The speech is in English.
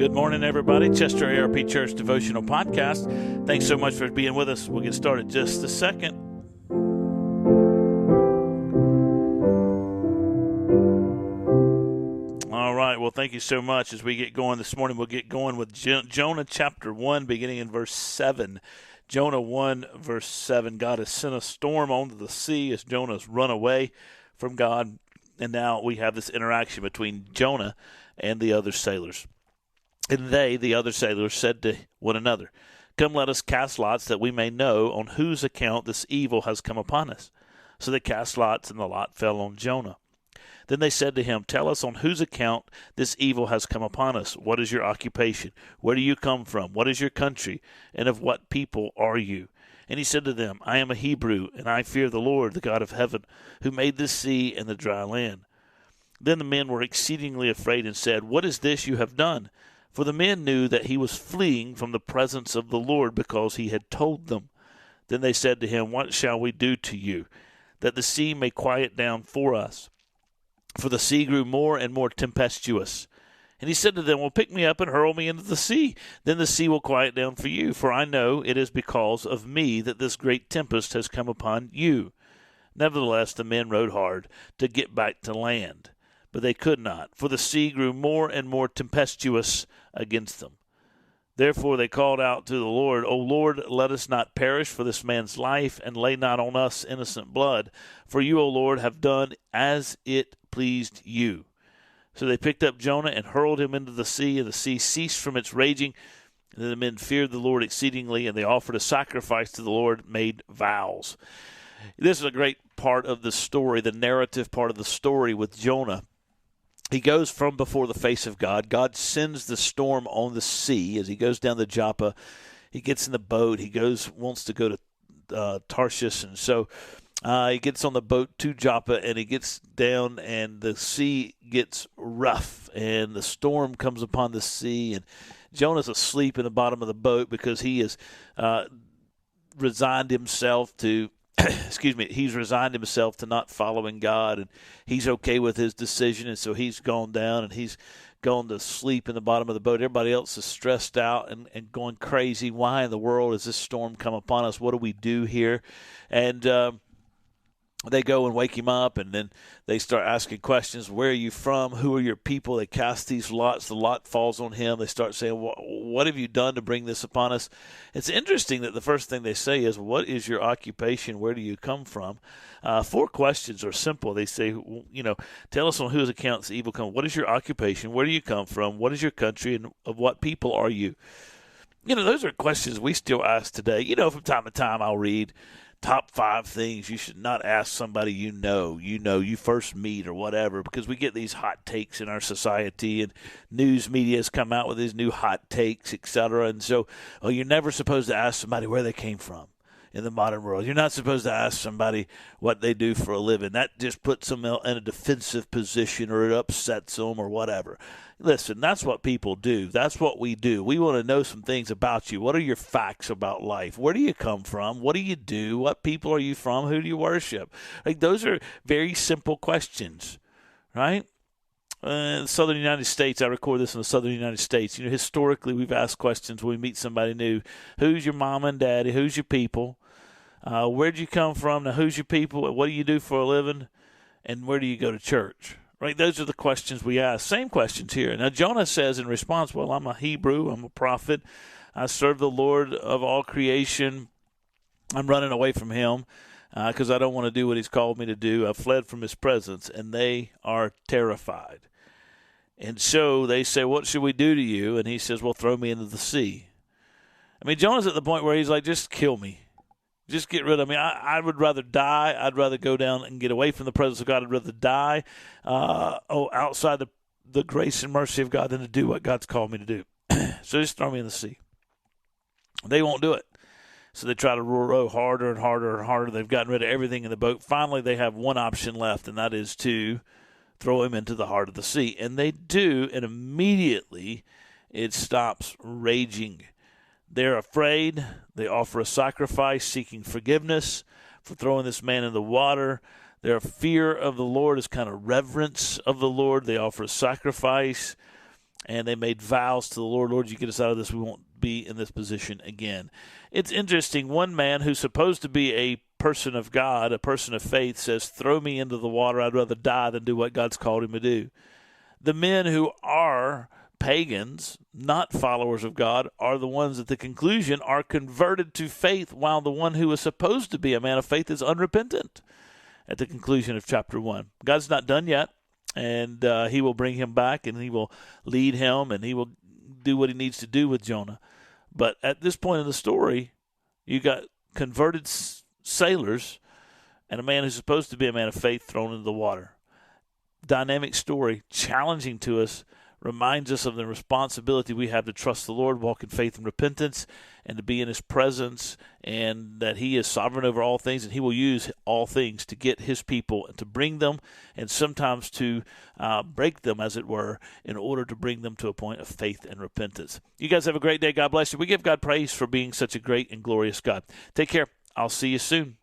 Good morning, everybody. Chester ARP Church Devotional Podcast. Thanks so much for being with us. We'll get started just a second. All right. Well, thank you so much. As we get going this morning, we'll get going with Jonah chapter 1, beginning in verse 7. Jonah 1, verse 7. God has sent a storm onto the sea as Jonah's run away from God. And now we have this interaction between Jonah and the other sailors. And they, the other sailors, said to one another, "Come, let us cast lots that we may know on whose account this evil has come upon us." So they cast lots, and the lot fell on Jonah. Then they said to him, "Tell us on whose account this evil has come upon us. What is your occupation? Where do you come from? What is your country? And of what people are you?" And he said to them, "I am a Hebrew, and I fear the Lord, the God of heaven, who made the sea and the dry land." Then the men were exceedingly afraid and said, "What is this you have done?" For the men knew that he was fleeing from the presence of the Lord because he had told them. Then they said to him, "What shall we do to you, that the sea may quiet down for us?" For the sea grew more and more tempestuous. And he said to them, "Well, pick me up and hurl me into the sea. Then the sea will quiet down for you. For I know it is because of me that this great tempest has come upon you." Nevertheless, the men rowed hard to get back to land. But they could not, for the sea grew more and more tempestuous against them. Therefore they called out to the Lord, "O Lord, let us not perish for this man's life, and lay not on us innocent blood. For you, O Lord, have done as it pleased you." So they picked up Jonah and hurled him into the sea, and the sea ceased from its raging. And then the men feared the Lord exceedingly, and they offered a sacrifice to the Lord, made vows. This is a great part of the story, the narrative part of the story with Jonah. He goes from before the face of God. God sends the storm on the sea as he goes down to Joppa. He gets in the boat. He wants to go to Tarshish, and so he gets on the boat to Joppa, and he gets down, and the sea gets rough, and the storm comes upon the sea, and Jonah's asleep in the bottom of the boat because he has resigned himself to he's resigned himself to not following God, and he's okay with his decision, and so he's gone down, and he's gone to sleep in the bottom of the boat. Everybody else is stressed out and going crazy. Why in the world has this storm come upon us? What do we do here? And they go and wake him up, and then they start asking questions. Where are you from? Who are your people? They cast these lots. The lot falls on him. They start saying, "What have you done to bring this upon us?" It's interesting that the first thing they say is, "What is your occupation? Where do you come from?" 4 questions are simple. They say, "Tell us on whose account this evil comes. What is your occupation? Where do you come from? What is your country? And of what people are you?" Those are questions we still ask today. From time to time I'll read top 5 things you should not ask somebody you first meet or whatever, because we get these hot takes in our society, and news media has come out with these new hot takes, etc. And so you're never supposed to ask somebody where they came from in the modern world. You're not supposed to ask somebody what they do for a living. That just puts them in a defensive position, or it upsets them or whatever. Listen, that's what people do. That's what we do. We want to know some things about you. What are your facts about life? Where do you come from? What do you do? What people are you from? Who do you worship? Those are very simple questions, right? In the southern United States, I record this in the southern United States. Historically, we've asked questions when we meet somebody new. Who's your mom and daddy? Who's your people? Where'd you come from? Now, who's your people? What do you do for a living? And where do you go to church? Right? Those are the questions we ask. Same questions here. Now, Jonah says in response, "Well, I'm a Hebrew. I'm a prophet. I serve the Lord of all creation. I'm running away from him because I don't want to do what he's called me to do. I've fled from his presence," and they are terrified. And so they say, "What should we do to you?" And he says, "Well, throw me into the sea." Jonah's at the point where he's like, "Just kill me. Just get rid of me. I would rather die. I'd rather go down and get away from the presence of God. I'd rather die outside the grace and mercy of God than to do what God's called me to do. So just throw me in the sea." They won't do it. So they try to row harder and harder and harder. They've gotten rid of everything in the boat. Finally, they have one option left, and that is to throw him into the heart of the sea. And they do, and immediately it stops raging. They're afraid. They offer a sacrifice seeking forgiveness for throwing this man in the water. Their fear of the Lord is kind of reverence of the Lord. They offer a sacrifice. And they made vows to the Lord, Lord, you get us out of this, we won't be in this position again. It's interesting. One man who's supposed to be a person of God, a person of faith, says, throw me into the water. I'd rather die than do what God's called him to do. The men who are pagans, not followers of God, are the ones at the conclusion are converted to faith, while the one who is supposed to be a man of faith is unrepentant at the conclusion of chapter 1. God's not done yet, and he will bring him back, and he will lead him, and he will do what he needs to do with Jonah. But at this point in the story, you got converted sailors and a man who's supposed to be a man of faith thrown into the water. Dynamic story, challenging to us, reminds us of the responsibility we have to trust the Lord, walk in faith and repentance, and to be in his presence, and that he is sovereign over all things, and he will use all things to get his people and to bring them, and sometimes to break them, as it were, in order to bring them to a point of faith and repentance. You guys have a great day. God bless you. We give God praise for being such a great and glorious God. Take care. I'll see you soon.